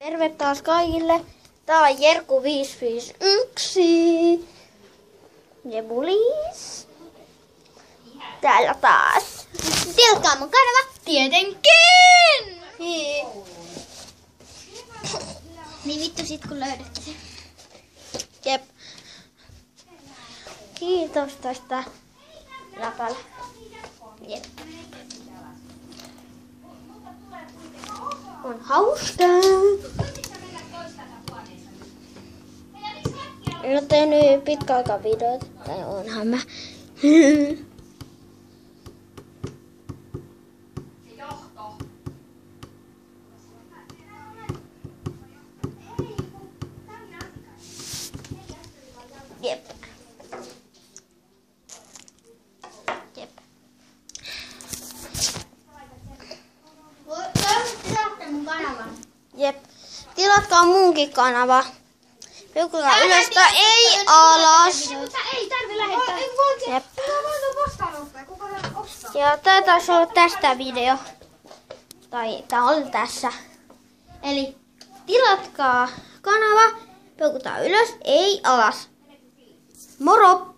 Terve taas kaikille. Tää on Jerkku 551. Jebulis. Täällä taas. Tilatkaa mun kanava. Tietenkin! Niin vittu sit kun löydätte sen. Jep. Kiitos tästä läpällä. Jep. On hauskaa. En ole tehnyt pitkä aikaa videoita. Tai onhan mä. Jep. Jep. Tilatkaa mun kanavan. Jep. Tilatkaa munkin kanava. Peukukaa ylös tai ei alas. Ei tarvi lähettää. Jep. Kuka ostaa? Ja tää taisi olla tästä video. Tai tää on tässä. Eli tilatkaa kanava. Peukutaan ylös, ei alas. Moro!